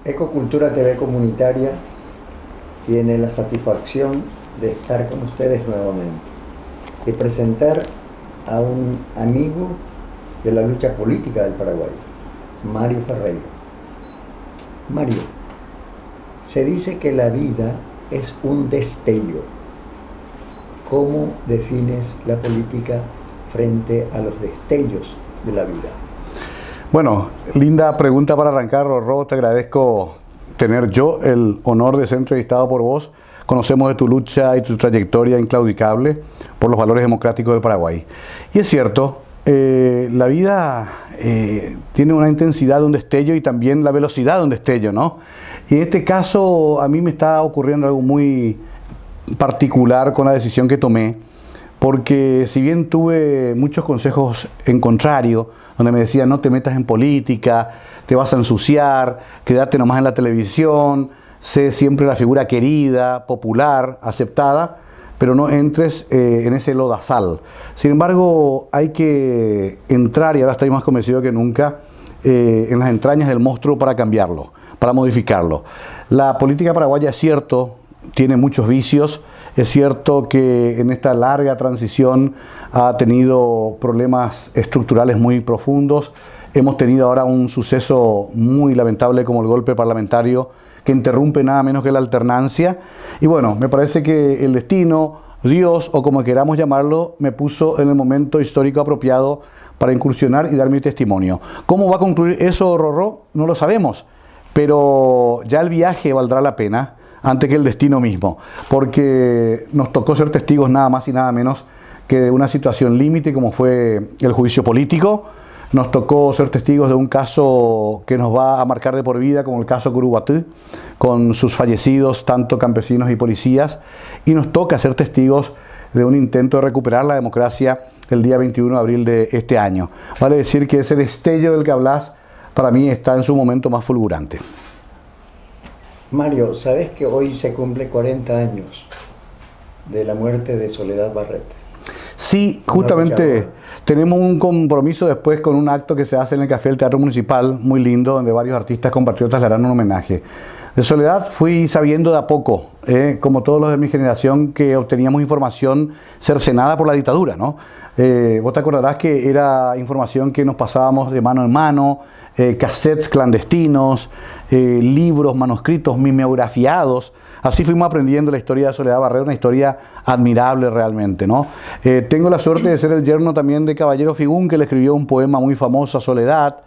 Ecocultura TV Comunitaria tiene la satisfacción de estar con ustedes nuevamente y presentar a un amigo de la lucha política del Paraguay, Mario Ferreira. Mario, se dice que la vida es un destello. ¿Cómo defines la política frente a los destellos de la vida? Bueno, linda pregunta para arrancar, Rorró. Te agradezco tener yo el honor de ser entrevistado por vos. Conocemos de tu lucha y tu trayectoria inclaudicable por los valores democráticos del Paraguay. Y es cierto, la vida tiene una intensidad de un destello y también la velocidad de un destello, ¿no? Y en este caso a mí me está ocurriendo algo muy particular con la decisión que tomé, porque si bien tuve muchos consejos en contrario, donde me decían no te metas en política, te vas a ensuciar, quédate nomás en la televisión, sé siempre la figura querida, popular, aceptada, pero no entres en ese lodazal. Sin embargo, hay que entrar, y ahora estoy más convencido que nunca, en las entrañas del monstruo para cambiarlo, para modificarlo. La política paraguaya, es cierto, tiene muchos vicios. Es cierto que en esta larga transición ha tenido problemas estructurales muy profundos. Hemos tenido ahora un suceso muy lamentable como el golpe parlamentario que interrumpe nada menos que la alternancia. Y bueno, me parece que el destino, Dios o como queramos llamarlo, me puso en el momento histórico apropiado para incursionar y dar mi testimonio. ¿Cómo va a concluir eso, Rorró? No lo sabemos, pero ya el viaje valdrá la pena antes que el destino mismo, porque nos tocó ser testigos nada más y nada menos que de una situación límite como fue el juicio político. Nos tocó ser testigos de un caso que nos va a marcar de por vida, como el caso Curuguatí, con sus fallecidos, tanto campesinos y policías, y nos toca ser testigos de un intento de recuperar la democracia el día 21 de abril de este año. Vale decir que ese destello del que hablas, para mí está en su momento más fulgurante. Mario, ¿sabes que hoy se cumple 40 años de la muerte de Soledad Barret? Sí, justamente tenemos un compromiso después con un acto que se hace en el Café del Teatro Municipal, muy lindo, donde varios artistas compatriotas le harán un homenaje. De Soledad fui sabiendo de a poco, como todos los de mi generación, que obteníamos información cercenada por la dictadura, ¿no? Vos te acordarás que era información que nos pasábamos de mano en mano, cassettes clandestinos, libros, manuscritos, mimeografiados. Así fuimos aprendiendo la historia de Soledad Barret, una historia admirable realmente, ¿no? Tengo la suerte de ser el yerno también de Caballero Figún, que le escribió un poema muy famoso a Soledad.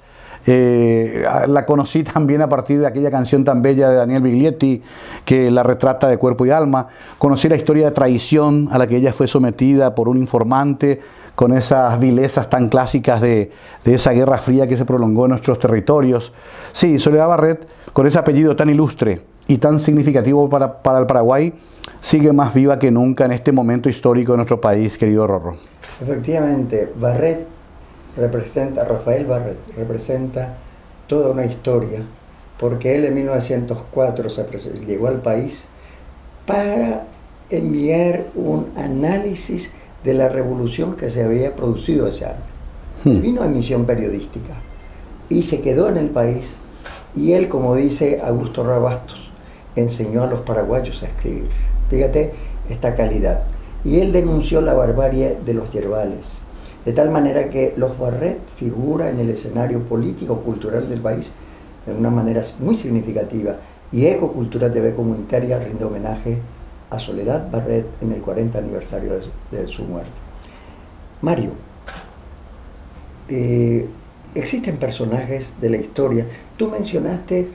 La conocí también a partir de aquella canción tan bella de Daniel Biglietti, que la retrata de cuerpo y alma. Conocí la historia de traición a la que ella fue sometida por un informante, con esas vilezas tan clásicas de esa guerra fría que se prolongó en nuestros territorios. Sí, Soledad Barret, con ese apellido tan ilustre y tan significativo para el Paraguay, sigue más viva que nunca en este momento histórico de nuestro país, querido Rorró. Efectivamente, Rafael Barret representa toda una historia, porque él en 1904 llegó al país para enviar un análisis de la revolución que se había producido ese año. Vino a misión periodística y se quedó en el país, y él, como dice Augusto Rabastos, enseñó a los paraguayos a escribir. Fíjate esta calidad. Y él denunció la barbarie de los yerbales, de tal manera que los Barret figura en el escenario político cultural del país de una manera muy significativa, y Ecocultura TV Comunitaria rinde homenaje a Soledad Barret en el 40 aniversario de su muerte. Mario, existen personajes de la historia. Tú mencionaste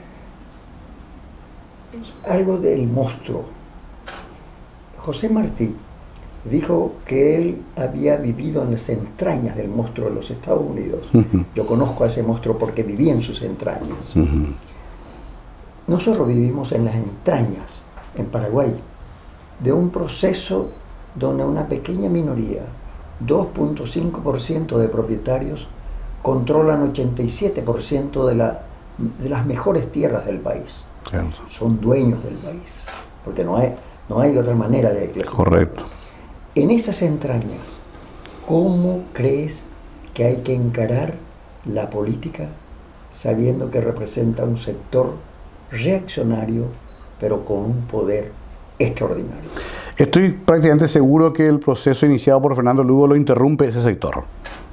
algo del monstruo. José Martí dijo que él había vivido en las entrañas del monstruo de los Estados Unidos. Yo conozco a ese monstruo porque viví en sus entrañas. Nosotros vivimos en las entrañas, en Paraguay, de un proceso donde una pequeña minoría, 2.5% de propietarios, controlan 87% de las mejores tierras del país. Claro. Son dueños del país, porque no hay otra manera de clasificar. Correcto. En esas entrañas, ¿cómo crees que hay que encarar la política sabiendo que representa un sector reaccionario, pero con un poder extraordinario. Estoy prácticamente seguro que el proceso iniciado por Fernando Lugo lo interrumpe ese sector.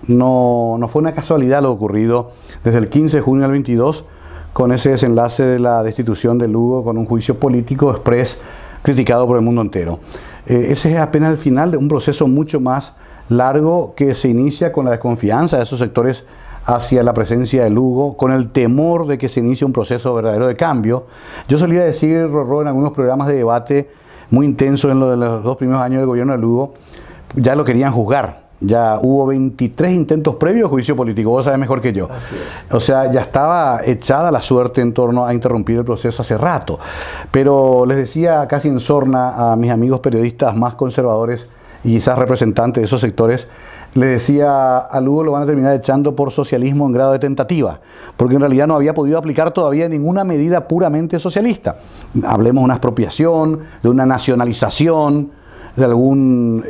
No fue una casualidad lo ocurrido desde el 15 de junio al 22, con ese desenlace de la destitución de Lugo con un juicio político exprés criticado por el mundo entero. Ese es apenas el final de un proceso mucho más largo que se inicia con la desconfianza de esos sectores hacia la presencia de Lugo, con el temor de que se inicie un proceso verdadero de cambio. Yo solía decir, Rorró, en algunos programas de debate muy intensos en los 2 primeros años del gobierno de Lugo, ya lo querían juzgar. Ya hubo 23 intentos previos a juicio político, vos sabés mejor que yo. O sea, ya estaba echada la suerte en torno a interrumpir el proceso hace rato. Pero les decía casi en sorna a mis amigos periodistas más conservadores y quizás representantes de esos sectores, les decía, a Lugo lo van a terminar echando por socialismo en grado de tentativa, porque en realidad no había podido aplicar todavía ninguna medida puramente socialista. Hablemos de una expropiación, de una nacionalización, de algún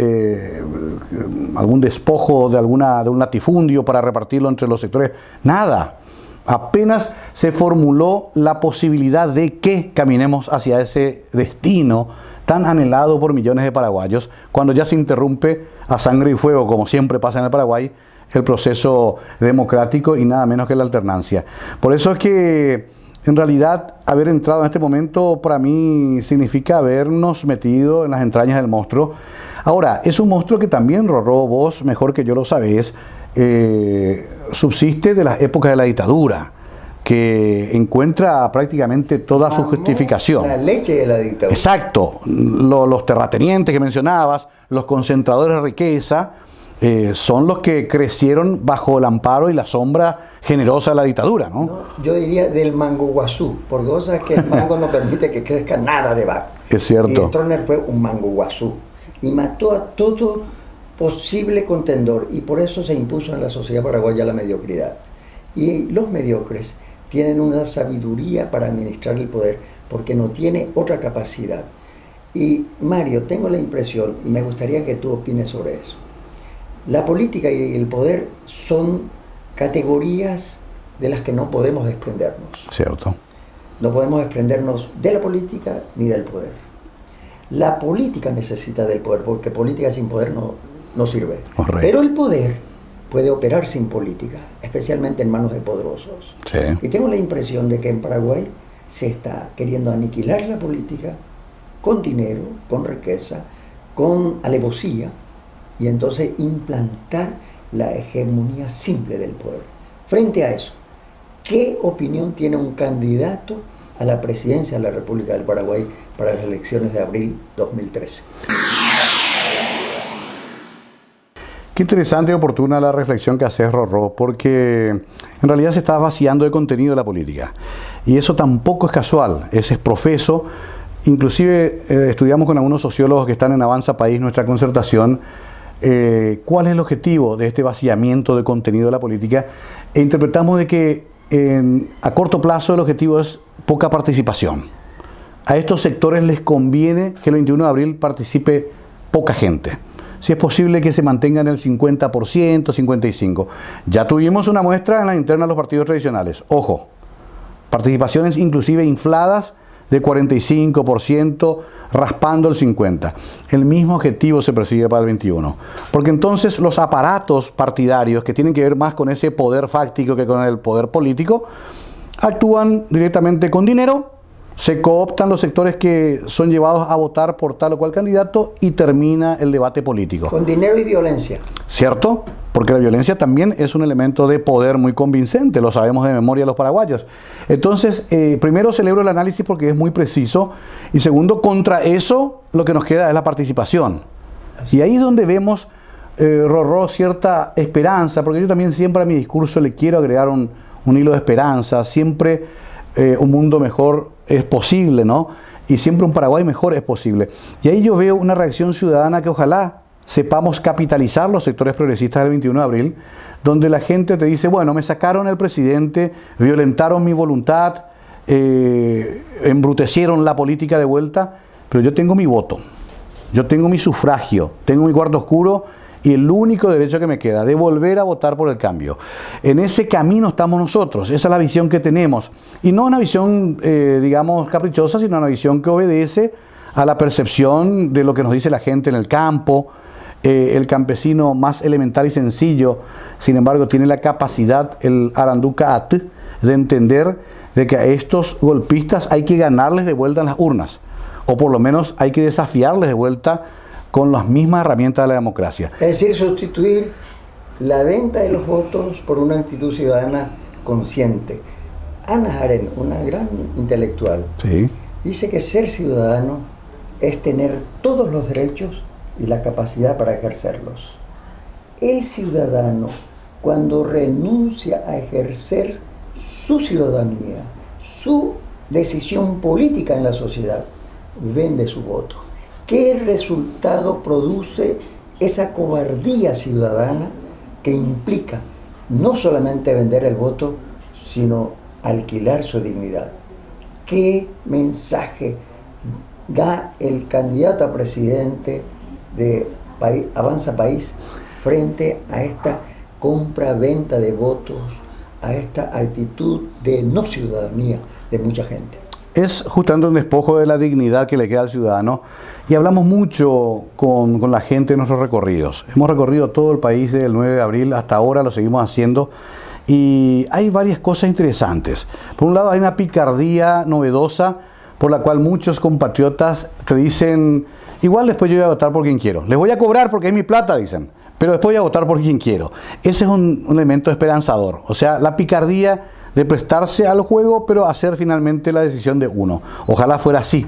despojo, de un latifundio para repartirlo entre los sectores. Nada. Apenas se formuló la posibilidad de que caminemos hacia ese destino tan anhelado por millones de paraguayos, cuando ya se interrumpe a sangre y fuego, como siempre pasa en el Paraguay, el proceso democrático y nada menos que la alternancia. Por eso es que en realidad haber entrado en este momento para mí significa habernos metido en las entrañas del monstruo. Ahora, es un monstruo que también, Rorró, vos mejor que yo lo sabés, subsiste de las épocas de la dictadura, que encuentra prácticamente toda su justificación. La leche de la dictadura. Exacto. Los terratenientes que mencionabas, los concentradores de riqueza, son los que crecieron bajo el amparo y la sombra generosa de la dictadura, ¿no? Yo diría del mango guazú, porque vos sabes que el mango no permite que crezca nada debajo. Es cierto. Y Stroessner fue un mango guazú y mató a todo posible contendor, y por eso se impuso en la sociedad paraguaya la mediocridad. Y los mediocres tienen una sabiduría para administrar el poder, porque no tiene otra capacidad. Y Mario, tengo la impresión, y me gustaría que tú opines sobre eso, la política y el poder son categorías de las que no podemos desprendernos. Cierto. No podemos desprendernos de la política ni del poder. La política necesita del poder, porque política sin poder no sirve. Correcto. Pero el poder puede operar sin política, especialmente en manos de poderosos. Sí. Y tengo la impresión de que en Paraguay se está queriendo aniquilar la política con dinero, con riqueza, con alevosía, y entonces implantar la hegemonía simple del poder. Frente a eso, ¿qué opinión tiene un candidato a la presidencia de la República del Paraguay para las elecciones de abril 2013? Qué interesante y oportuna la reflexión que haces, Rorró, porque en realidad se está vaciando de contenido la política. Y eso tampoco es casual, ese es profeso. Inclusive estudiamos con algunos sociólogos que están en Avanza País, nuestra concertación, cuál es el objetivo de este vaciamiento de contenido de la política, e interpretamos de que a corto plazo el objetivo es poca participación. A estos sectores les conviene que el 21 de abril participe poca gente. Si es posible que se mantengan el 50%, 55%. Ya tuvimos una muestra en la interna de los partidos tradicionales. Ojo, participaciones inclusive infladas de 45%, raspando el 50%. El mismo objetivo se persigue para el 21. Porque entonces los aparatos partidarios, que tienen que ver más con ese poder fáctico que con el poder político, actúan directamente con dinero, se cooptan los sectores que son llevados a votar por tal o cual candidato y termina el debate político. Con dinero y violencia. ¿Cierto? Porque la violencia también es un elemento de poder muy convincente, lo sabemos de memoria los paraguayos. Entonces, primero celebro el análisis porque es muy preciso, y segundo, contra eso lo que nos queda es la participación. Y ahí es donde vemos, Rorró, cierta esperanza, porque yo también siempre a mi discurso le quiero agregar un hilo de esperanza, siempre un mundo mejor es posible, ¿no? Y siempre un Paraguay mejor es posible. Y ahí yo veo una reacción ciudadana que ojalá sepamos capitalizar los sectores progresistas del 21 de abril, donde la gente te dice, bueno, me sacaron el presidente, violentaron mi voluntad, embrutecieron la política de vuelta, pero yo tengo mi voto, yo tengo mi sufragio, tengo mi cuarto oscuro y el único derecho que me queda de volver a votar por el cambio. En ese camino estamos nosotros, esa es la visión que tenemos. Y no una visión, digamos, caprichosa, sino una visión que obedece a la percepción de lo que nos dice la gente en el campo. El campesino más elemental y sencillo, sin embargo, tiene la capacidad, el Aranduca At, de entender de que a estos golpistas hay que ganarles de vuelta en las urnas, o por lo menos hay que desafiarles de vuelta con las mismas herramientas de la democracia. Es decir, sustituir la venta de los votos por una actitud ciudadana consciente. Hannah Arendt, una gran intelectual, Sí. dice que ser ciudadano es tener todos los derechos y la capacidad para ejercerlos. El ciudadano, cuando renuncia a ejercer su ciudadanía, su decisión política en la sociedad, vende su voto. ¿Qué resultado produce esa cobardía ciudadana que implica no solamente vender el voto, sino alquilar su dignidad? ¿Qué mensaje da el candidato a presidente de Avanza País frente a esta compra-venta de votos, a esta actitud de no ciudadanía de mucha gente? Es justamente un despojo de la dignidad que le queda al ciudadano, y hablamos mucho con la gente en nuestros recorridos. Hemos recorrido todo el país desde el 9 de abril hasta ahora, lo seguimos haciendo, y hay varias cosas interesantes. Por un lado, hay una picardía novedosa por la cual muchos compatriotas te dicen: igual después yo voy a votar por quien quiero, les voy a cobrar porque es mi plata, dicen, pero después voy a votar por quien quiero. Ese es un elemento esperanzador, o sea, la picardía de prestarse al juego, pero hacer finalmente la decisión de uno. Ojalá fuera así.